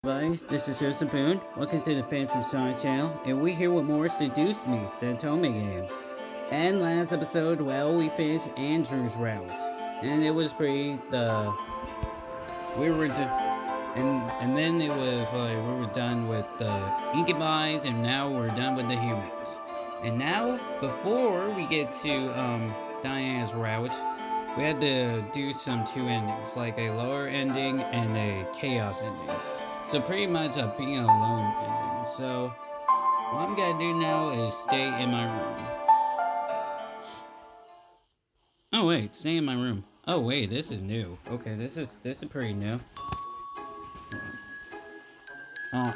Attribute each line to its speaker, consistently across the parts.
Speaker 1: Guys, this is Joseph Boone. Welcome to the Phantom Star channel, and we're here with more Seduce Me, the Otome game. And last episode, well, we finished Andrew's route, and it was pretty. We were and then it was like we were done with the Incubies, and now we're done with the humans. And now, before we get to Diana's route, we had to do some two endings, like a lower ending and a chaos ending. So pretty much a being alone ending. So what I'm gonna do now is stay in my room. Oh wait, stay in my room. Oh wait, this is new. Okay, this is pretty new. Oh.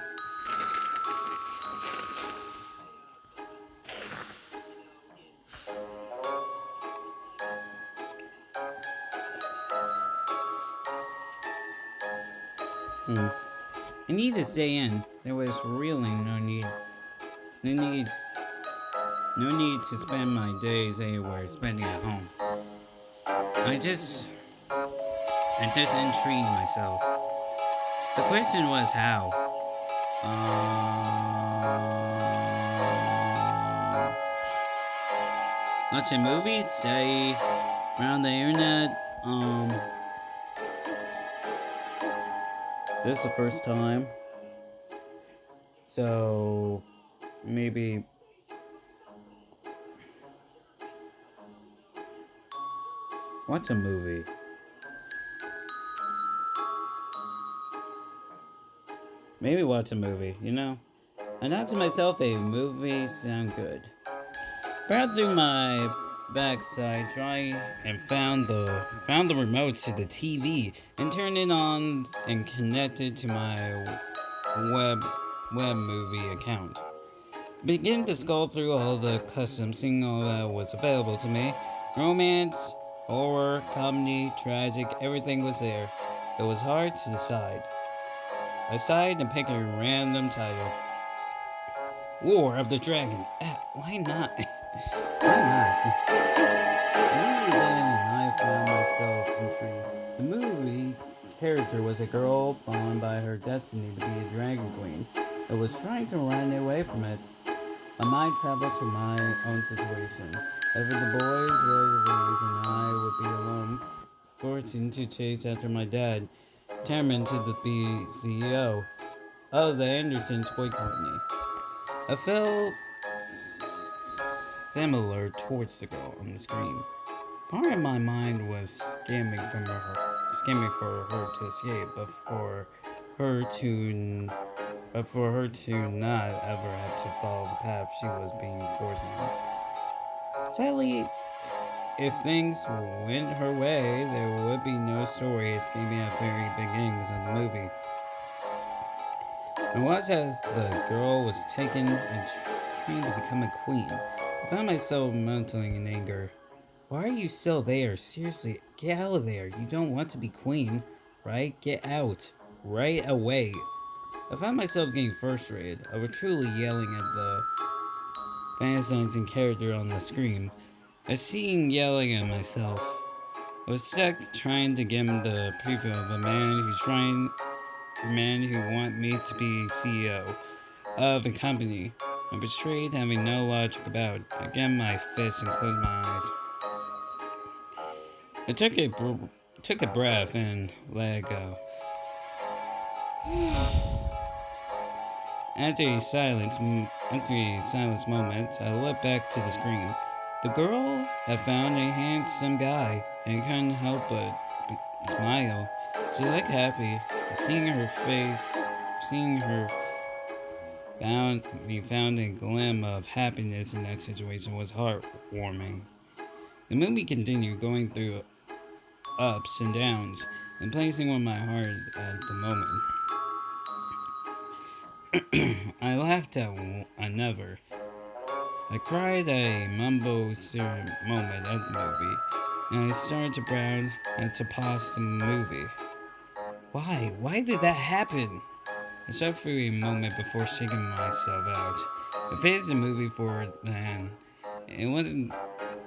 Speaker 1: Hmm. I need to stay in. There was really no need, no need to spend my days anywhere spending at home. I just, I just intrigued myself. The question was how. Watching movies, stay around the internet. This is the first time, so maybe watch a movie. Maybe watch a movie. I thought to myself, a movie sound good. Browsed through my backside, try and found the remote to the TV and turned it on and connected to my web web movie account. Begin to scroll through all the custom, seeing all that was available to me. Romance, horror, comedy, tragic, everything was there. It was hard to decide. I decided to pick a random title. War of the Dragon. Why not? Why not? Immediately then, I found myself intrigued. The movie character was a girl born by her destiny to be a dragon queen, but was trying to run away from it. I might travel to my own situation. If the boys were to leave, and I would be alone, forcing to chase after my dad, determined to be CEO of the Anderson Toy Company. I felt similar towards the girl on the screen. Part of my mind was scamming for her to escape, her to, but for her to not ever have to follow the path she was being forced on. Sadly, if things went her way, there would be no story escaping at the very beginnings of the movie. I watched as the girl was taken and trained to become a queen. I found myself muttering in anger. Why are you still there? Seriously, get out of there. You don't want to be queen, right? Get out. Right away. I found myself getting frustrated. I was truly yelling at the fantasizing character on the screen. I seen yelling at myself. I was stuck trying to give him the preview of a man who want me to be CEO of a company. I betrayed having no logic about. I get my fist and closed my eyes. I took a breath and let it go. After a silence moment, I looked back to the screen. The girl had found a handsome guy and couldn't help but smile. She looked happy. Seeing her found a glim of happiness in that situation was heartwarming. The movie continued, going through ups and downs and placing on my heart at the moment. I laughed at never. I cried at a mumbo moment of the movie, and I started to browse and to pause the movie. Why? Why did that happen? I sat for a moment before shaking myself out. I finished the movie for then. It wasn't.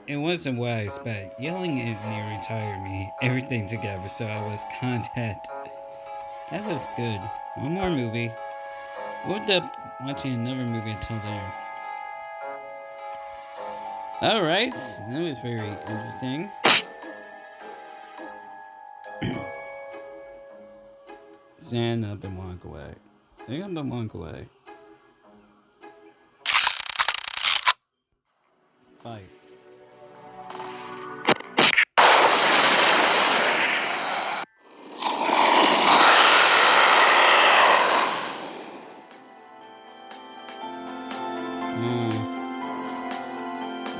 Speaker 1: It wasn't what I expected. Yelling at me retired me everything together, so I was content. That was good. One more movie. We'll end up watching another movie until there. Alright, that was very interesting. Stand up and walk away. Stand up and walk away. Fight. Mm,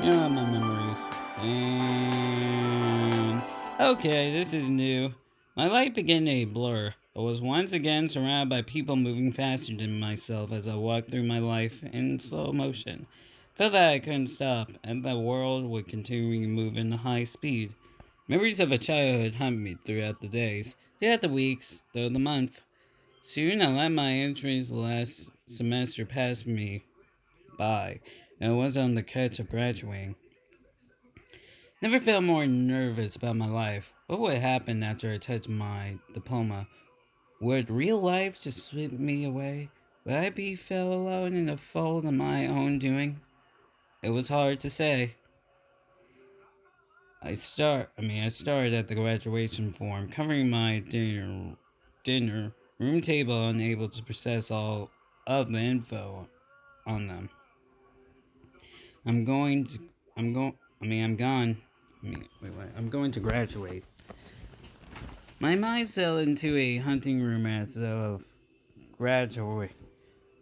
Speaker 1: you know my memories. And okay, this is new. My life began a blur. I was once again surrounded by people moving faster than myself as I walked through my life in slow motion. Felt that I couldn't stop, and the world would continue to move in high speed. Memories of a childhood haunt me throughout the days, throughout the weeks, throughout the month. Soon I let my entries last semester pass me by, and I was on the cusp of graduating. Never felt more nervous about my life. What would happen after I touched my diploma? Would real life just sweep me away? Would I be felt alone in a fold of my own doing? It was hard to say. I started at the graduation form, covering my dinner room table, unable to process all of the info on them. I'm going to, I'm going, I'm gone. Wait, I'm going to graduate. My mind sailed into a hunting room as though graduate,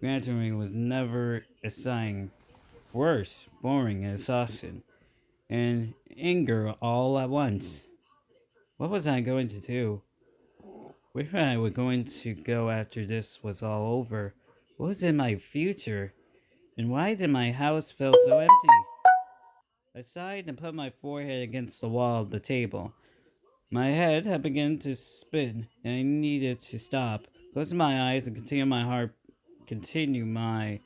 Speaker 1: graduating was never a sign. Worse, boring and exhaustion, and anger all at once. What was I going to do? Where I was going to go after this was all over? What was in my future? And why did my house feel so empty? I sighed and put my forehead against the wall of the table. My head had begun to spin, and I needed to stop. Close my eyes and continue my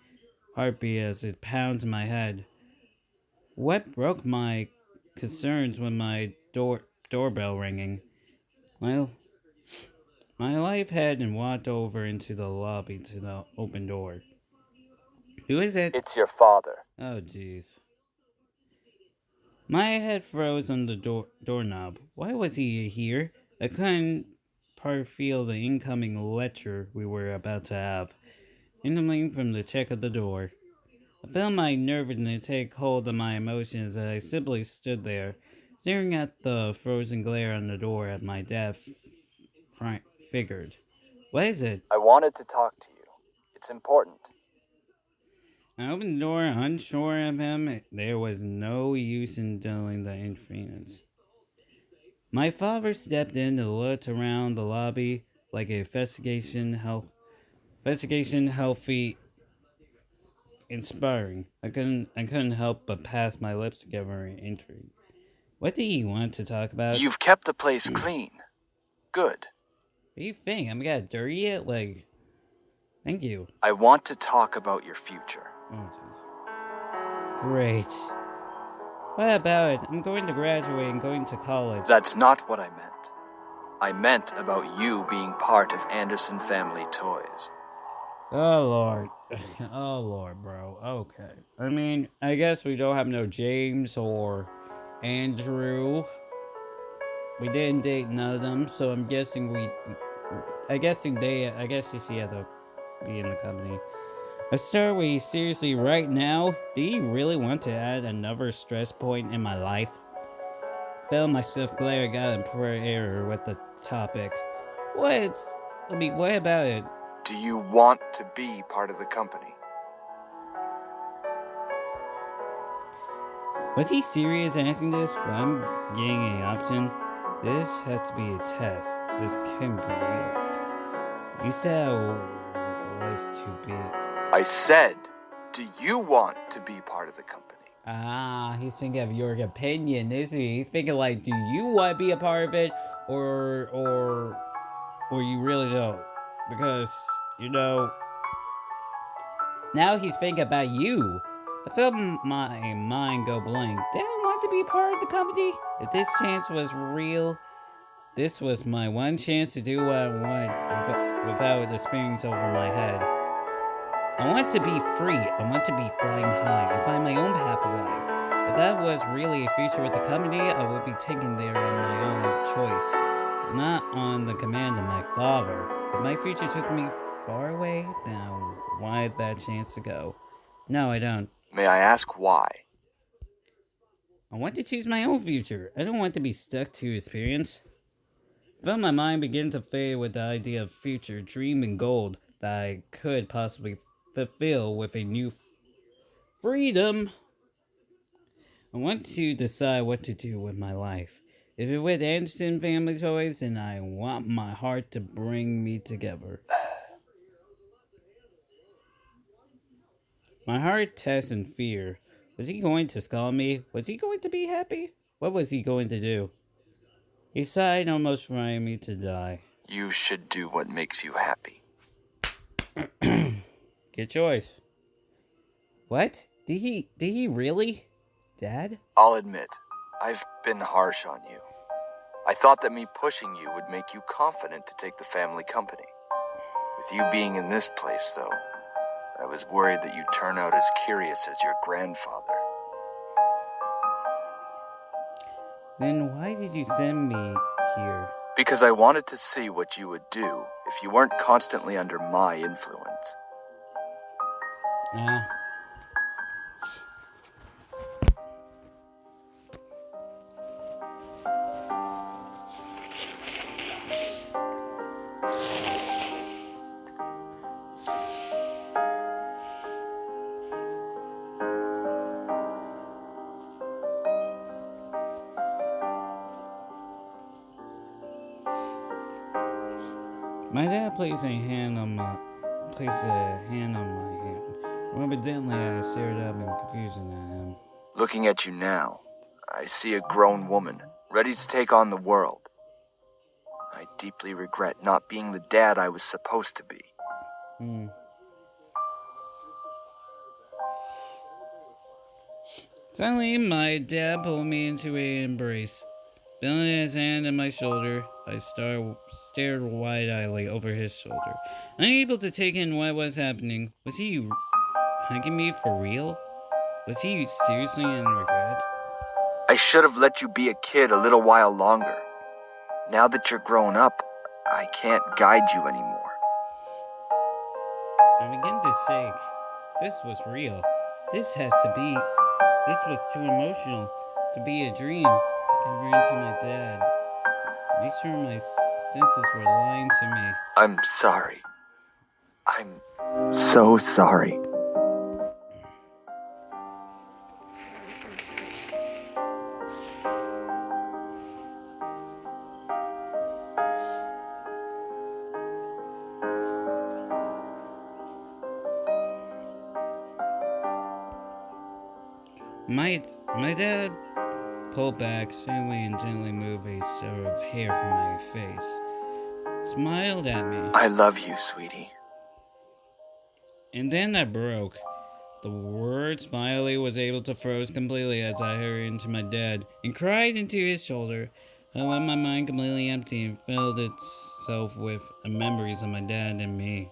Speaker 1: heartbeat as it pounds in my head. What broke my concerns when my doorbell ringing? My my life head and walked over into the lobby to the open door. Who is it?
Speaker 2: It's your father.
Speaker 1: Oh, jeez. My head froze on the doorknob. Why was he here? I couldn't part feel the incoming lecture we were about to have. Incoming from the check of the door. I felt my nervousness take hold of my emotions as I simply stood there, staring at the frozen glare on the door at my dad figured. What is it?
Speaker 2: I wanted to talk to you. It's important.
Speaker 1: I opened the door, unsure of him. There was no use in dealing the inconvenience. My father stepped in and looked around the lobby like a investigation healthy, inspiring. I couldn't help but pass my lips together in intrigue. What do you want to talk about?
Speaker 2: You've kept the place clean. Good.
Speaker 1: What do you think? I'm gonna dirty it? Like, thank you.
Speaker 2: I want to talk about your future.
Speaker 1: Oh, jeez. Great. What about it? I'm going to graduate and going to college.
Speaker 2: That's not what I meant. I meant about you being part of Anderson Family Toys.
Speaker 1: Oh, Lord. Oh, Lord, bro. Okay. I mean, I guess we don't have no James or Andrew. We didn't date none of them, so I'm guessing I guess she had to be in the company. Are we seriously right now? Do you really want to add another stress point in my life? Felt myself glaring out in poor error with the topic. What about it?
Speaker 2: Do you want to be part of the company?
Speaker 1: Was he serious asking this? Well, I'm getting an option. This has to be a test. This can't be real. You said I was to be.
Speaker 2: I said, do you want to be part of the company?
Speaker 1: Ah, he's thinking of your opinion, is he? He's thinking like, do you want to be a part of it, or you really don't? Because now he's thinking about you. I felt my mind go blank. Did I want to be part of the company? If this chance was real, this was my one chance to do what I want without experience over my head. I want to be free. I want to be flying high and find my own path of life. If that was really a future with the company, I would be taken there on my own choice, not on the command of my father. If my future took me far away, now why that chance to go? No, I don't.
Speaker 2: May I ask why?
Speaker 1: I want to choose my own future. I don't want to be stuck to experience. I felt my mind begin to fade with the idea of future, dream, and gold that I could possibly fulfill with a new freedom. I want to decide what to do with my life. If it with Anderson family toys, then I want my heart to bring me together. My heart tests in fear. Was he going to scold me? Was he going to be happy? What was he going to do? He sighed, almost trying me to die.
Speaker 2: You should do what makes you happy.
Speaker 1: Good choice. What? Did he really? Dad?
Speaker 2: I'll admit, I've been harsh on you. I thought that me pushing you would make you confident to take the family company. With you being in this place, though, I was worried that you'd turn out as curious as your grandfather.
Speaker 1: Then why did you send me here?
Speaker 2: Because I wanted to see what you would do if you weren't constantly under my influence.
Speaker 1: Ah. My dad placed a hand on my hand. Evidently, I stared up in confusion at him.
Speaker 2: Looking at you now, I see a grown woman, ready to take on the world. I deeply regret not being the dad I was supposed to be.
Speaker 1: Suddenly, my dad pulled me into an embrace. Feeling his hand on my shoulder, I stared wide-eyedly over his shoulder, unable to take in what was happening. Was he hugging me for real? Was he seriously in regret?
Speaker 2: I should have let you be a kid a little while longer. Now that you're grown up, I can't guide you anymore.
Speaker 1: I began to shake. This was real. This was too emotional to be a dream. I ran to my dad. Make sure my senses were lying to me.
Speaker 2: I'm sorry. I'm so sorry.
Speaker 1: My dad pulled back, slowly and gently moved a sort of hair from my face, smiled at me,
Speaker 2: I love you, sweetie.
Speaker 1: and then I broke. The word Smiley was able to froze completely as I hurried into my dad and cried into his shoulder. I let my mind completely empty and filled itself with memories of my dad and me.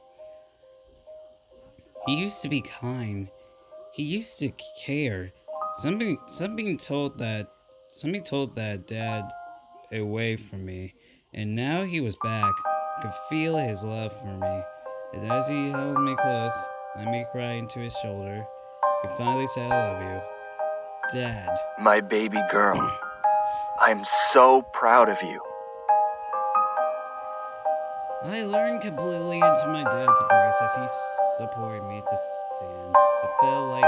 Speaker 1: He used to be kind. He used to care. Something told that dad away from me, and now he was back. I could feel his love for me. And as he held me close, let me cry into his shoulder, he finally said, "I love you, Dad."
Speaker 2: My baby girl. I'm so proud of you.
Speaker 1: I leaned completely into my dad's embrace as he supported me to stand. It felt like a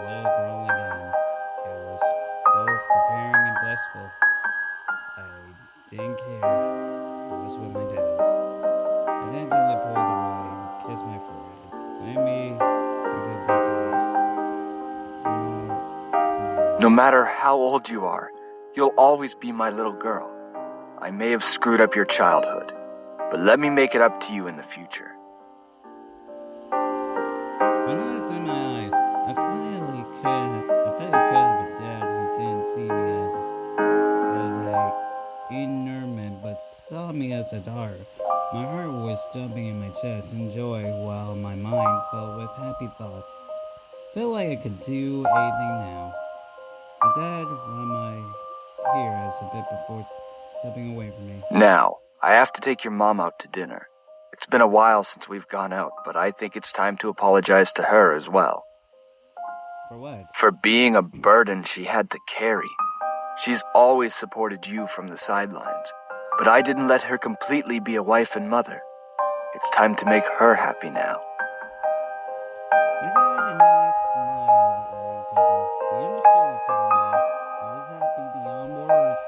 Speaker 1: love growing again. It was both preparing and blissful. I didn't care. I was with my dad. I then gently pulled away and kissed my forehead. Let me look at small.
Speaker 2: No matter how old you are, you'll always be my little girl. I may have screwed up your childhood, but let me make it up to you in the future.
Speaker 1: When I was in my eyes, I finally could have a dad who didn't see me as a inanimate, but saw me as a daughter. My heart was jumping in my chest in joy while my mind filled with happy thoughts. Felt like I could do anything now. My dad rubbed my hair as a bit before stepping away from me.
Speaker 2: Now, I have to take your mom out to dinner. It's been a while since we've gone out, but I think it's time to apologize to her as well.
Speaker 1: For what?
Speaker 2: For being a burden she had to carry. She's always supported you from the sidelines, but I didn't let her completely be a wife and mother. It's time to make her happy now.
Speaker 1: My dad and I smiled at each other. We understood each other now. I was happy beyond words.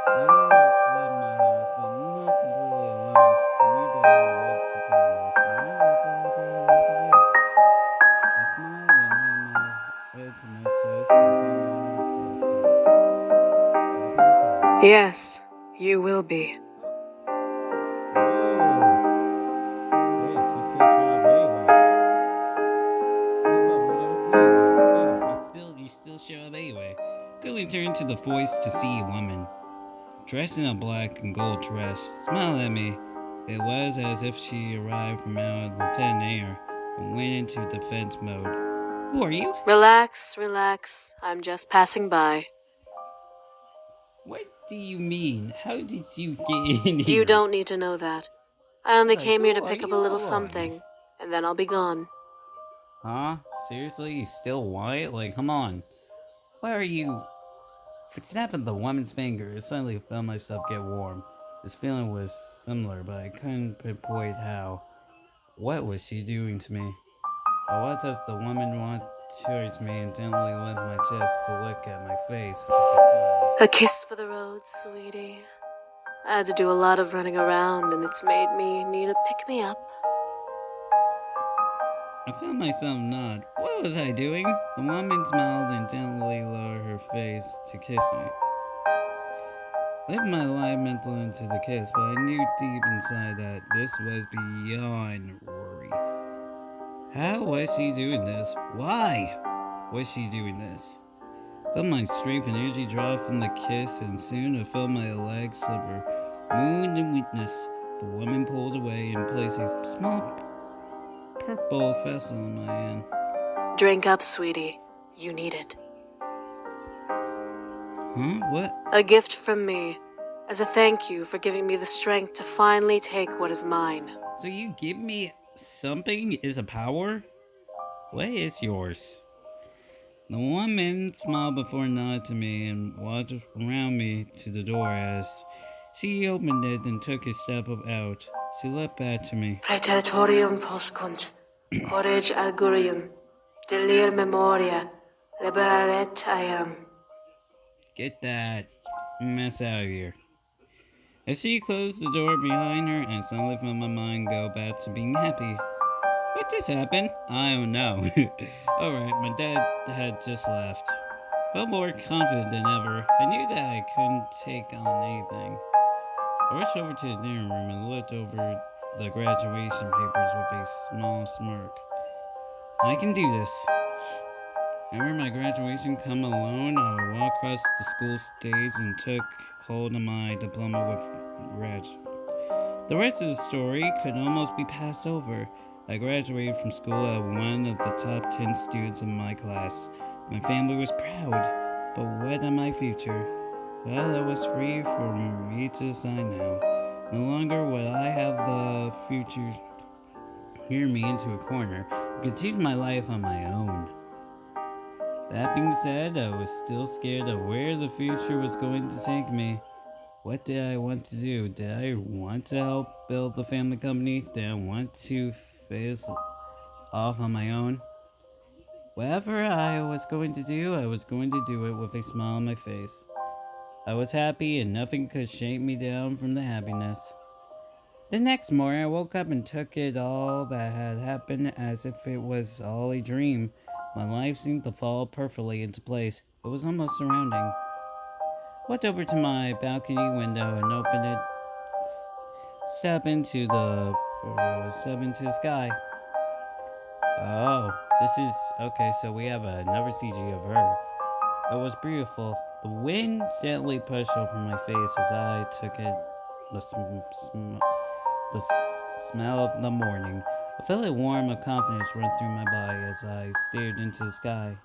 Speaker 1: My dad left my house, but not completely alone. I knew that he would support me, no matter what whatever I want to do. I smiled and held my head to my chest and felt my heart pulsate. Happy to talk.
Speaker 3: Yes, you will be.
Speaker 1: Whoa! Shit, she's still shot anyway. Keep up what I was saying, man. Still, you still show up anyway. Quickly turned to the voice to see a woman, dressed in a black and gold dress, smiled at me. It was as if she arrived from out of the thin air and went into defense mode. Who are you?
Speaker 3: Relax, relax. I'm just passing by.
Speaker 1: What do you mean? How did you get in here?
Speaker 3: You don't need to know that. I only
Speaker 1: Like,
Speaker 3: came here to
Speaker 1: who are
Speaker 3: pick up a
Speaker 1: you?
Speaker 3: little
Speaker 1: Who are you?
Speaker 3: something, and then I'll be gone.
Speaker 1: Huh? Seriously? You still want it? Like, come on. Why are you? For snapping the woman's finger, I suddenly felt myself get warm. This feeling was similar, but I couldn't pinpoint how. What was she doing to me? I watched as the woman walked towards me and gently lifted my chest to look at my face with a smile.
Speaker 3: A kiss for the road, sweetie. I had to do a lot of running around, and it's made me need a pick-me-up.
Speaker 1: I felt myself nod. What was I doing? The woman smiled and gently lowered her face to kiss me. Lived my life mental into the kiss, but I knew deep inside that this was beyond worry. How was she doing this? Why was she doing this? Felt my strength and energy drop from the kiss, and soon I felt my legs sliver. Moving in weakness, the woman pulled away and placed a small purple vessel in my hand.
Speaker 3: Drink up, sweetie. You need it.
Speaker 1: Huh? What?
Speaker 3: A gift from me, as a thank you for giving me the strength to finally take what is mine.
Speaker 1: So you give me something is a power? What is yours? The woman smiled before nodding to me and walked around me to the door as she opened it and took a step out. She looked back to me.
Speaker 3: Praetorium poscunt, corrige augurium, delir memoria, liberaret I am.
Speaker 1: Get that mess out of here. As she closed the door behind her, I suddenly felt my mind go back to being happy. What just happened? I don't know. Alright, my dad had just left. Felt more confident than ever. I knew that I couldn't take on anything. I rushed over to the dinner room and looked over the graduation papers with a small smirk. I can do this. Whenever my graduation come alone, I walked across the school stage and took hold of my diploma with grad. The rest of the story could almost be passed over. I graduated from school as one of the top 10 students in my class. My family was proud, but what of my future? Well, it was free for me to decide now. No longer would I have the future hear me into a corner. I could choose my life on my own. That being said, I was still scared of where the future was going to take me. What did I want to do? Did I want to help build the family company? Did I want to face off on my own? Whatever I was going to do, I was going to do it with a smile on my face. I was happy and nothing could shake me down from the happiness. The next morning, I woke up and took it all that had happened as if it was all a dream. My life seemed to fall perfectly into place. It was almost surrounding. Walked over to my balcony window and opened it. Step into the sky. Oh, this is okay. So we have another CG of her. It was beautiful. The wind gently pushed over my face as I took it. The the smell of the morning. I felt a warm of confidence run through my body as I stared into the sky.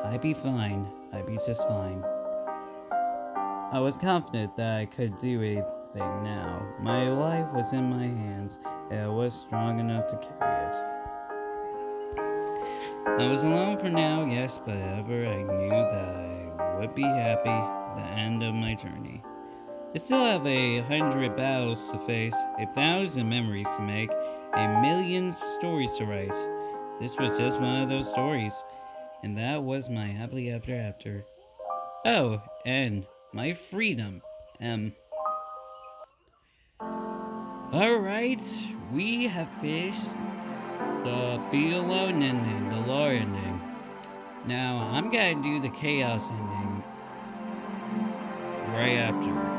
Speaker 1: I'd be fine. I'd be just fine. I was confident that I could do anything now. My life was in my hands, and I was strong enough to carry it. I was alone for now, yes, but ever I knew that I would be happy at the end of my journey. I still have 100 battles to face, 1,000 memories to make, 1,000,000 stories to write. This was just one of those stories, and that was my happily ever after. Oh, and my freedom. Alright, we have finished the Be Alone ending, the lore ending. Now, I'm gonna do the chaos ending right after.